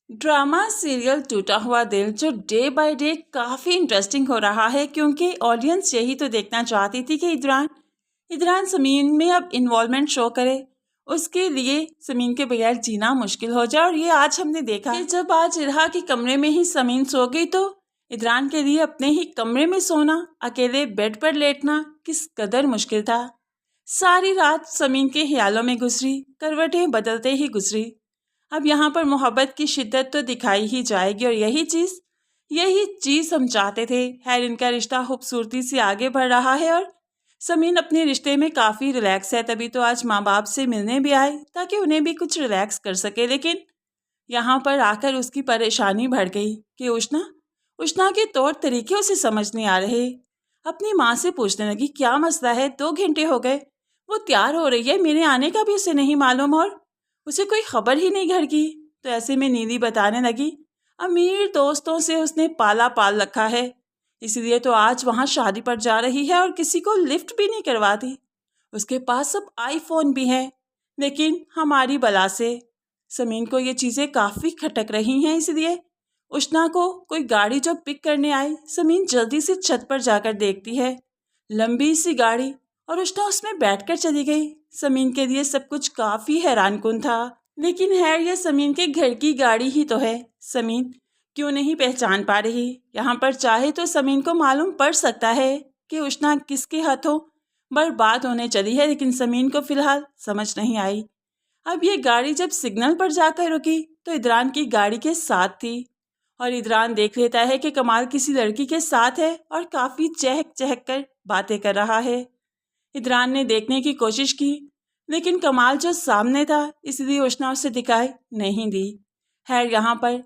Drama serial टूटा हुआ दिल जो डे बाय डे काफ़ी इंटरेस्टिंग हो रहा है, क्योंकि ऑडियंस यही तो देखना चाहती थी कि इदरान समीन में अब इन्वॉल्वमेंट शो करे। उसके लिए समीन के बगैर जीना मुश्किल हो जाए। और ये आज हमने देखा कि जब आज इरहा के कमरे में ही समीन सो गई तो इदरान के लिए अपने ही कमरे में सोना, अकेले बेड पर लेटना किस कदर मुश्किल था। सारी रात समीन के ख्यालों में गुजरी, करवटें बदलते ही गुजरी। अब यहाँ पर मोहब्बत की शिद्दत तो दिखाई ही जाएगी, और यही चीज़ हम चाहते थे। खैर, इनका रिश्ता खूबसूरती से आगे बढ़ रहा है और समीन अपने रिश्ते में काफ़ी रिलैक्स है। तभी तो आज माँ बाप से मिलने भी आए ताकि उन्हें भी कुछ रिलैक्स कर सके। लेकिन यहाँ पर आकर उसकी परेशानी बढ़ गई कि उष्णा के तौर तरीके उसे समझ नहीं आ रहे। अपनी माँ से पूछने लगी, क्या मसला है? 2 घंटे हो गए, वो तैयार हो रही है, मेरे आने का भी उसे नहीं मालूम और उसे कोई खबर ही नहीं घर की। तो ऐसे में नीली बताने लगी, अमीर दोस्तों से उसने पाला पाल रखा है, इसलिए तो आज वहाँ शादी पर जा रही है और किसी को लिफ्ट भी नहीं करवाती। उसके पास अब आईफोन भी है, लेकिन हमारी बला से समीन को ये चीज़ें काफ़ी खटक रही हैं। इसलिए उष्णा को कोई गाड़ी जो पिक करने आई, समीन जल्दी से छत पर जाकर देखती है, लंबी सी गाड़ी, और उष्णा उसमें बैठकर चली गई। समीन के लिए सब कुछ काफ़ी हैरानकुन था। लेकिन खैर, यह समीन के घर की गाड़ी ही तो है। समीन क्यों नहीं पहचान पा रही? यहाँ पर चाहे तो समीन को मालूम पड़ सकता है कि उष्णा किसके हाथों बर्बाद होने चली है, लेकिन समीन को फिलहाल समझ नहीं आई। अब ये गाड़ी जब सिग्नल पर जाकर रुकी तो इदरान की गाड़ी के साथ थी, और इदरान देख लेता है कि कमाल किसी लड़की के साथ है और काफ़ी चहक चहक कर बातें कर रहा है। इदरान ने देखने की कोशिश की, लेकिन कमाल जो सामने था, इसलिए उष्णा उसे दिखाई नहीं दी। खैर, यहाँ पर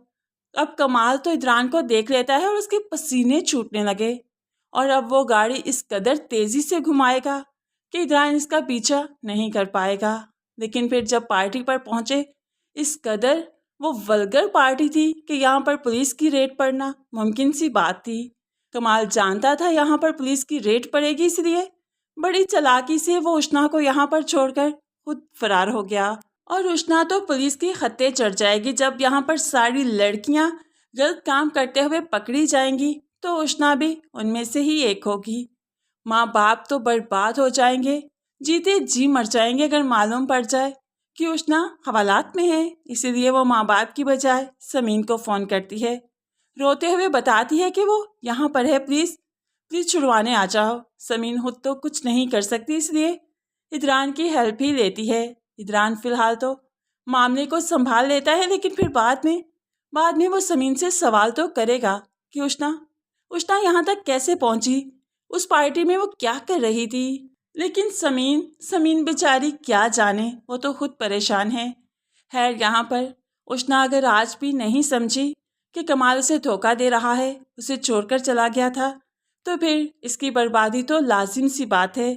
अब कमाल तो इदरान को देख लेता है और उसके पसीने छूटने लगे, और अब वो गाड़ी इस कदर तेज़ी से घुमाएगा कि इदरान इसका पीछा नहीं कर पाएगा। लेकिन फिर जब पार्टी पर पहुँचे, इस कदर वो वल्गर पार्टी थी कि यहाँ पर पुलिस की रेड पड़ना मुमकिन सी बात थी। कमाल जानता था यहाँ पर पुलिस की रेड पड़ेगी, इसलिए बड़ी चालाकी से वो उष्णा को यहाँ पर छोड़कर खुद फरार हो गया। और उष्णा तो पुलिस के खत्ते चढ़ जाएगी। जब यहाँ पर सारी लड़कियाँ गलत काम करते हुए पकड़ी जाएंगी तो उष्णा भी उनमें से ही एक होगी। माँ बाप तो बर्बाद हो जाएंगे, जीते जी मर जाएंगे अगर मालूम पड़ जाए कि उष्णा हवालात में है। इसीलिए वो माँ बाप की बजाय समीन को फ़ोन करती है, रोते हुए बताती है कि वो यहाँ पर है, प्लीज़ छुड़वाने आ जाओ। समीन खुद तो कुछ नहीं कर सकती, इसलिए इदरान की हेल्प ही लेती है। इदरान फ़िलहाल तो मामले को संभाल लेता है, लेकिन फिर बाद में वो समीन से सवाल तो करेगा कि उष्णा यहाँ तक कैसे पहुँची, उस पार्टी में वो क्या कर रही थी। लेकिन समीन बेचारी क्या जाने, वो तो खुद परेशान है। खैर, यहाँ पर उष्णा अगर आज भी नहीं समझी कि कमाल उसे धोखा दे रहा है, उसे छोड़कर चला गया था, तो फिर इसकी बर्बादी तो लाजिम सी बात है,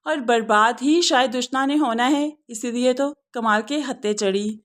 और बर्बाद ही शायद उष्णा ने होना है। इसीलिए तो कमाल के हत्थे चढ़ी।